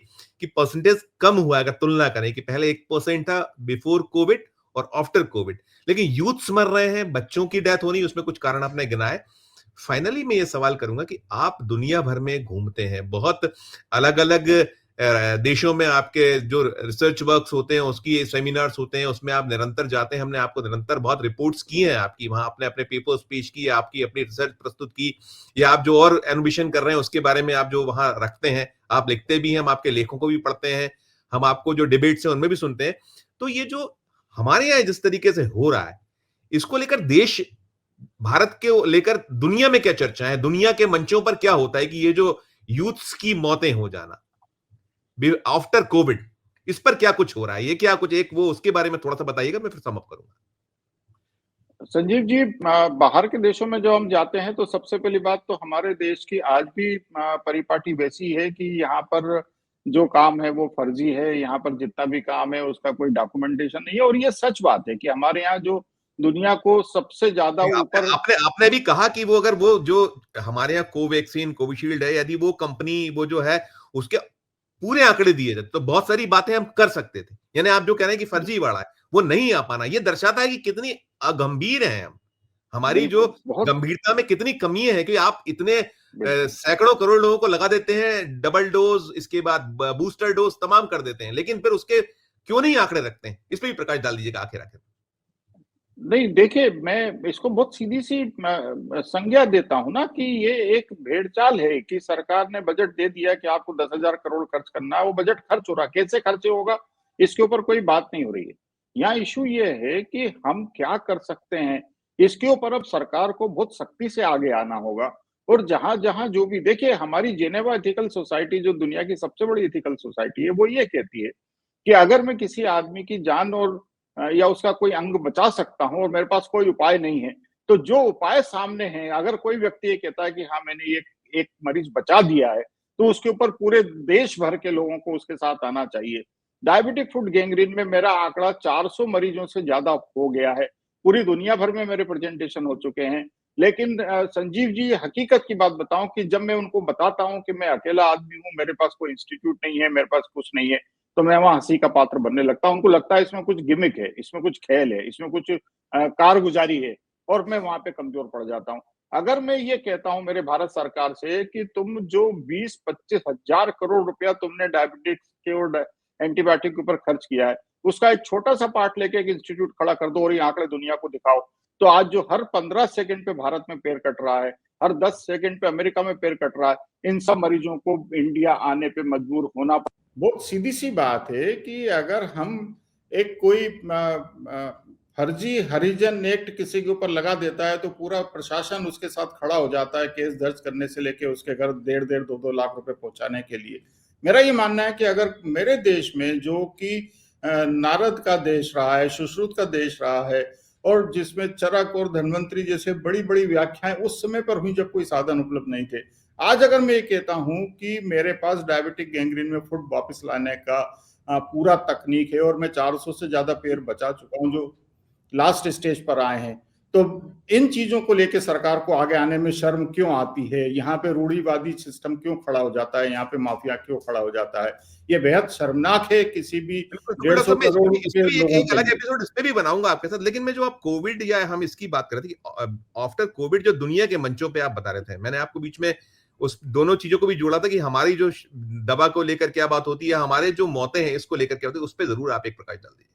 कि परसेंटेज कम हुआ है अगर तुलना करें कि पहले 1% था बिफोर कोविड और आफ्टर कोविड। लेकिन यूथ्स मर रहे हैं, बच्चों की डेथ हो रही है, उसमें कुछ कारण आपने गिनाए। फाइनली मैं ये सवाल करूँगा कि आप दुनिया भर में घूमते हैं, बहुत अलग-अलग देशों में आपके जो रिसर्च वर्क्स होते हैं, उसकी सेमिनार्स होते हैं, उसमें आप निरंतर जाते हैं। हमने आपको निरंतर बहुत रिपोर्ट्स की हैं आपकी, वहाँ आपने अपने पेपर्स पेश किए, आपकी अपनी रिसर्च प्रस्तुत की, या आप जो और एनिमेशन कर रहे हैं उसके बारे में आप जो वहाँ रखते हैं, आप लिखते भी हैं, हम आपके लेखों को भी पढ़ते हैं, हम आपको जो डिबेट्स हैं उनमें भी सुनते हैं। तो ये जो हमारे यहाँ जिस तरीके से हो रहा है, इसको लेकर देश भारत के लेकर दुनिया में क्या चर्चा है? दुनिया के मंचों पर क्या होता है कि ये जो यूथ्स की मौतें हो जाना आफ्टर कोविड, इस पर क्या कुछ हो रहा है? ये क्या कुछ एक वो उसके बारे में थोड़ा-सा बताइएगा, मैं फिर सम अप करूँगा। संजीव जी, बाहर के देशों में जब हम जाते हैं तो सबसे पहली बात तो हमारे देश की आज भी परिपाटी वैसी है कि यहाँ पर जो काम है वो फर्जी है। यहाँ पर जितना भी काम है उसका कोई डॉक्यूमेंटेशन नहीं है। और ये सच बात है कि हमारे यहाँ जो दुनिया को सबसे ज्यादा नहीं, आपने ऊपर आपने आपने भी कहा कि वो अगर वो जो हमारे यहाँ कोवैक्सीन, कोविशील्ड है, यदि वो कंपनी वो जो है उसके पूरे आंकड़े दिए जाते तो बहुत सारी बातें हम कर सकते थे। यानी आप जो कह रहे हैं कि फर्जीवाड़ा है, वो नहीं आ पाना, ये दर्शाता है कि कितनी गंभीर हैं हम। हमारी जो बिल्कुल बहुत गंभीरता में कितनी कमी है कि आप इतने बिल्कुल सैकड़ों करोड़ लोगों को लगा देते हैं, डबल डोज़, इसके बाद बूस्टर डोज़ तमाम कर देते हैं, लेकिन फिर उसके क्यों नहीं आंकड़े रखते हैं? इस पे भी प्रकाश डाल दीजिएगा आखिर-आखिर। नहीं, देखिए, मैं इसको बहुत सीधी-सी संज्ञा देता हूँ ना कि ये एक भेड़-चाल है कि सरकार ने बजट दे दिया कि आपको 10,000 करोड़ खर्च करना है, वो बजट खर्च हो रहा है, कैसे खर्च होगा, इसके ऊपर कोई बात नहीं हो रही है। यहाँ इश्यू ये है कि हम क्या कर सकते हैं, इसके ऊपर अब सरकार को बहुत सख्ती से आगे आना होगा। और जहाँ-जहाँ जो भी देखिए, हमारी जेनेवा एथिकल सोसाइटी जो दुनिया की सबसे बड़ी एथिकल सोसाइटी है, वो ये कहती है कि अगर मैं किसी आदमी की जान और या उसका कोई अंग बचा सकता हूँ और मेरे पास कोई उपाय नहीं है, तो जो उपाय सामने हैं, अगर कोई व्यक्ति ये कहता है कि हाँ, मैंने एक एक मरीज बचा दिया है, तो उसके ऊपर पूरे देश भर के लोगों को उसके साथ आना चाहिए। डायबिटिक फुट गैंग्रीन में मेरा आंकड़ा 400 मरीजों से ज़्यादा हो गया है। पूरी दुनिया भर में मेरे प्रेज़ेंटेशन हो चुके हैं। लेकिन संजीव जी, हकीकत की बात बताऊँ कि जब मैं उनको बताता हूँ कि मैं अकेला आदमी हूँ, मेरे पास कोई इंस्टीट्यूट नहीं है, मेरे पास कुछ नहीं है, तो मैं वहाँ हँसी का पात्र बनने लगता हूँ। उनको लगता है इसमें कुछ गिमिक है, इसमें कुछ खेल है, इसमें कुछ कारगुज़ारी है, और मैं वहाँ पे कमज़ोर पड़ जाता हूँ। अगर मैं ये कहता हूँ मेरे भारत सरकार से कि तुम जो 20-25 हज़ार करोड़ रुपया तुमने डायबिटिक्स के और एंटीबायोटिक के ऊपर खर्च किया है, उसका एक छोटा-सा पार्ट लेके एक इंस्टीट्यूट खड़ा कर दो और ये आंकड़े दुनिया को दिखाओ। तो आज जो हर 15 सेकंड पे भारत में पेड़ कट रहा है, हर 10 सेकंड पे अमेरिका में पेड़ कट रहा है, इन सब मरीजों को इंडिया आने पे मजबूर होना। बहुत सीधी सी बात है कि अगर हम एक कोई फर्जी हरिजन एक्ट किसी के ऊपर लगा देता है तो पूरा प्रशासन उसके साथ खड़ा हो जाता है, केस दर्ज करने से लेके उसके घर 1.5 2 लाख रुपए पहुंचाने के लिए। मेरा ये मानना है कि अगर मेरे देश में जो कि नारद का देश रहा है, सुश्रुत का देश रहा है, और जिसमें चरक और धन्वंतरी जैसे बड़ी बड़ी व्याख्याएं उस समय पर हुई जब कोई साधन उपलब्ध नहीं थे, आज अगर मैं ये कहता हूं कि मेरे पास डायबिटिक गैंग्रीन में फुट वापस लाने का पूरा तकनीक है और मैं 400 से ज्यादा पैर बचा चुका हूं जो लास्ट स्टेज पर आए हैं, तो इन चीजों को लेकर सरकार को आगे आने में शर्म क्यों आती है? यहाँ पे रूढ़िवादी सिस्टम क्यों खड़ा हो जाता है? यहाँ पे माफिया क्यों खड़ा हो जाता है? ये बेहद शर्मनाक है किसी भी बिल्कुल, बिल्कुल 150 डॉक्टर साहब, मैं करोड़ इस के पे भी एक लोगों एक के अलग लिए। एपिसोड इस पे भी बनाऊँगा आपके साथ। लेकिन मैं जो आप कोविड या हम इसकी बात कर रहे थे कि आफ्टर कोविड जो दुनिया के मंचों पे आप बता रहे थे, मैंने आपको बीच में उस दोनों चीजों को भी जोड़ा था कि हमारी जो दवा को लेकर क्या बात होती है, हमारे जो मौतें हैं इसको लेकर क्या होती है, उस पर जरूर आप एक प्रकाश डाल दीजिए।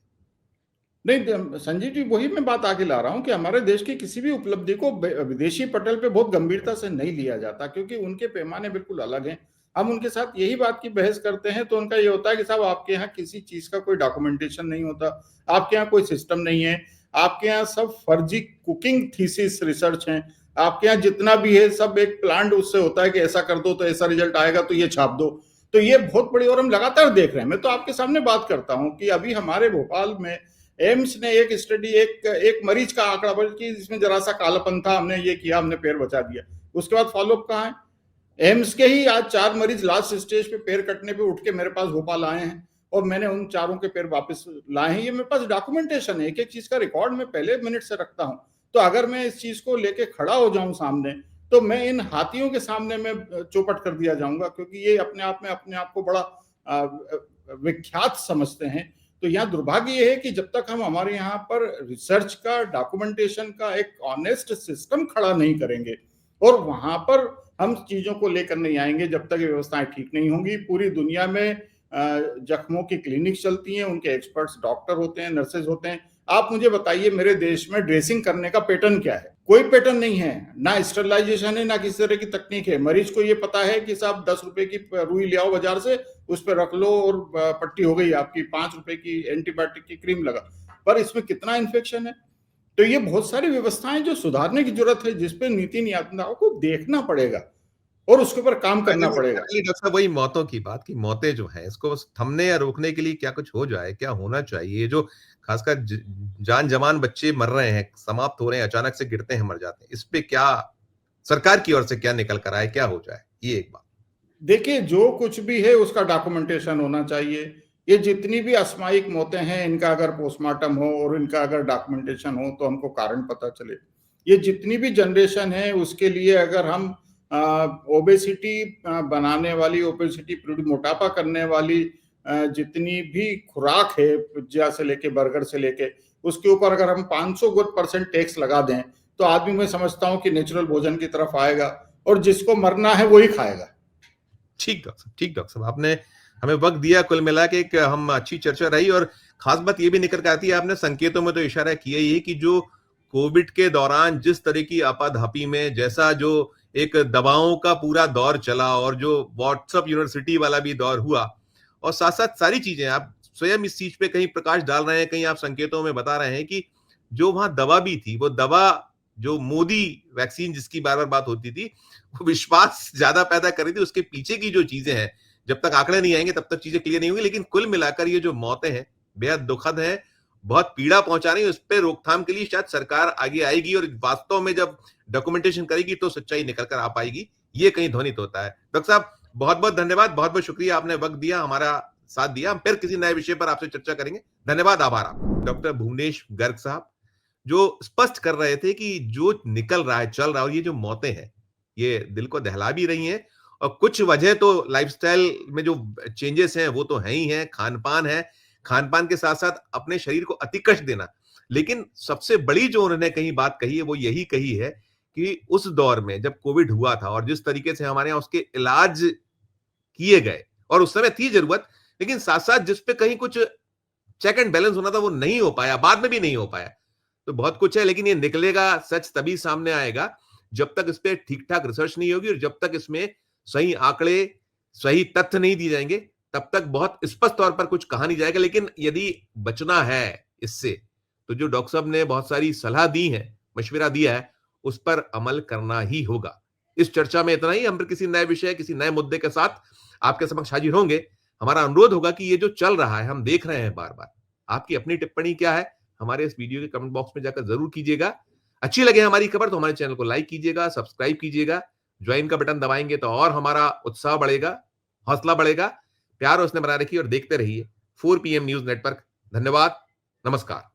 नहीं संजीव जी, वही मैं बात आगे ला रहा हूं कि हमारे देश की किसी भी उपलब्धि को विदेशी पटल पे बहुत गंभीरता से नहीं लिया जाता, क्योंकि उनके पैमाने बिल्कुल अलग हैं। हम उनके साथ यही बात की बहस करते हैं तो उनका ये होता है कि साहब आपके यहाँ किसी चीज का कोई डॉक्यूमेंटेशन नहीं होता, आपके यहाँ कोई सिस्टम नहीं है, आपके यहाँ सब फर्जी कुकिंग थीसिस रिसर्च है, आपके यहाँ जितना भी है सब एक प्लान उससे होता है कि ऐसा कर दो तो ऐसा रिजल्ट आएगा तो ये छाप दो। तो ये बहुत बड़ी, और हम लगातार देख रहे हैं। मैं तो आपके सामने बात करता हूँ कि अभी हमारे भोपाल में एम्स ने एक स्टडी, एक मरीज का आंकड़ा बल्कि जिसमें जरा सा कालापन था, हमने ये किया, हमने पैर बचा दिया, उसके बाद फॉलोअप कहाँ है? एम्स के ही आज 4 मरीज लास्ट स्टेज पे पैर कटने पे उठ के मेरे पास भोपाल आए हैं और मैंने उन चारों के पैर वापस लाए हैं। ये मेरे पास डॉक्यूमेंटेशन है, एक एक चीज का रिकॉर्ड मैं पहले मिनट से रखता हूं। तो अगर मैं इस चीज को लेके खड़ा हो जाऊं सामने, तो मैं इन हाथियों के सामने में चौपट कर दिया जाऊंगा, क्योंकि ये अपने आप को बड़ा विख्यात समझते हैं। तो यहाँ दुर्भाग्य ये है कि जब तक हम हमारे यहाँ पर रिसर्च का, डॉक्यूमेंटेशन का एक ऑनेस्ट सिस्टम खड़ा नहीं करेंगे और वहां पर हम चीजों को लेकर नहीं आएंगे, जब तक ये व्यवस्थाएं ठीक नहीं होंगी। पूरी दुनिया में जख्मों की क्लिनिक चलती हैं, उनके एक्सपर्ट्स डॉक्टर होते हैं, नर्सेज होते हैं। आप मुझे बताइए मेरे देश में ड्रेसिंग करने का पैटर्न क्या है? कोई पैटर्न नहीं है, ना स्टरलाइजेशन है, ना किसी तरह की तकनीक है। मरीज को ये पता है कि साहब 10 रुपए की रुई ले आओ बाजार से, उस पर रख लो और पट्टी हो गई आपकी, 5 रुपए की एंटीबायोटिक की क्रीम लगा। पर इसमें कितना इन्फेक्शन है? तो ये बहुत सारी व्यवस्थाएं जो सुधारने की जरूरत है, जिसपे नीति नियंत्रकों को देखना पड़ेगा और उसके ऊपर काम करना पड़ेगा। डॉक्टर साहब, वही मौतों की बात की, मौतें जो हैं इसको थमने या रोकने के लिए क्या कुछ हो जाए, क्या होना चाहिए? जो खासकर जान जवान बच्चे मर रहे हैं, समाप्त हो रहे हैं, अचानक से गिरते हैं, मर जाते हैं, इस पे क्या सरकार की ओर से क्या निकल कर आए, क्या हो जाए, ये एक बात। देखिए, जो कुछ भी है उसका डॉक्यूमेंटेशन होना चाहिए। ये जितनी भी असामयिक मौतें हैं, इनका अगर पोस्टमार्टम हो और इनका अगर डॉक्यूमेंटेशन हो तो हमको कारण पता चले। ये जितनी भी जनरेशन है उसके लिए अगर हम ओबेसिटी बनाने वाली, ओबेसिटी मोटापा करने वाली जितनी भी खुराक है, पिज्जा से लेके बर्गर से लेके, उसके ऊपर अगर हम 500% टैक्स लगा दें तो आदमी, मैं समझता हूं कि नेचुरल भोजन की तरफ आएगा और जिसको मरना है वही खाएगा। ठीक डॉक्टर साहब, ठीक डॉक्टर साहब, आपने हमें वक्त दिया। कुल मिला के एक हम अच्छी चर्चा रही और खास बात ये भी निकल के आती है, आपने संकेतों में तो इशारा किया ही है कि जो कोविड के दौरान जिस तरह की आपाधापी में जैसा जो एक दवाओं का पूरा दौर चला और जो व्हाट्सएप यूनिवर्सिटी वाला भी दौर हुआ, और साथ साथ सारी चीजें आप स्वयं इस चीज पे कहीं प्रकाश डाल रहे हैं, कहीं आप संकेतों में बता रहे हैं कि जो वहां दवा भी थी, वो दवा जो मोदी वैक्सीन जिसकी बार बार बात होती थी, वो विश्वास ज्यादा पैदा कर रही थी। उसके पीछे की जो चीजें हैं, जब तक आंकड़े नहीं आएंगे तब तक चीजें क्लियर नहीं होंगी। लेकिन कुल मिलाकर ये जो मौतें हैं बेहद दुखद है, बहुत पीड़ा पहुंचा रही है। उस पर रोकथाम के लिए शायद सरकार आगे आएगी और वास्तव में जब डॉक्यूमेंटेशन करेगी तो सच्चाई निकल कर आ पाएगी, ये कहीं ध्वनित होता है। डॉक्टर साहब, बहुत बहुत धन्यवाद, बहुत बहुत शुक्रिया, आपने वक्त दिया, हमारा साथ दिया। हम फिर किसी नए विषय पर आपसे चर्चा करेंगे। धन्यवाद, आभार आपका। डॉक्टर भुवनेश गर्ग साहब जो स्पष्ट कर रहे थे कि जो निकल रहा है, चल रहा है, और ये जो मौतें हैं ये दिल को दहला भी रही हैं। और कुछ वजह तो लाइफस्टाइल में जो चेंजेस हैं वो तो है ही हैं, खान-पान है, खान-पान के साथ-साथ अपने शरीर को अति कष्ट देना। लेकिन सबसे बड़ी जो उन्होंने कहीं बात कही है वो यही कही है कि उस दौर में जब कोविड हुआ था और जिस तरीके से हमारे यहाँ उसके इलाज किए गए, और उस समय थी जरूरत, लेकिन साथ-साथ जिस पे कहीं कुछ चेक एंड बैलेंस होना था वो नहीं हो पाया, बाद में भी नहीं हो पाया। तो बहुत कुछ है, लेकिन ये निकलेगा, सच तभी सामने आएगा जब तक इस पे ठीक-ठाक रिसर्च नहीं होगी और जब तक इसमें सही आंकड़े, सही तथ्य नहीं दिए जाएंगे, तब तक बहुत स्पष्ट तौर पर कुछ कहा नहीं जाएगा। लेकिन यदि बचना है इससे, तो जो डॉक्टर साहब ने बहुत सारी सलाह दी है, मशविरा दिया है, उस पर अमल करना ही होगा। इस चर्चा में इतना ही। हम फिर किसी नए विषय, किसी नए मुद्दे के साथ आपके समक्ष हाजिर होंगे। हमारा अनुरोध होगा कि ये जो चल रहा है, हम देख रहे हैं बार-बार, आपकी अपनी टिप्पणी क्या है, हमारे इस वीडियो के कमेंट बॉक्स में जाकर जरूर कीजिएगा। अच्छी लगे हमारी खबर तो हमारे चैनल को लाइक कीजिएगा, सब्सक्राइब कीजिएगा, ज्वाइन का बटन दबाएंगे तो और हमारा उत्साह बढ़ेगा, हौसला बढ़ेगा। प्यार और स्नेह बनाए रखिए और देखते रहिए 4 PM न्यूज नेटवर्क। धन्यवाद, नमस्कार।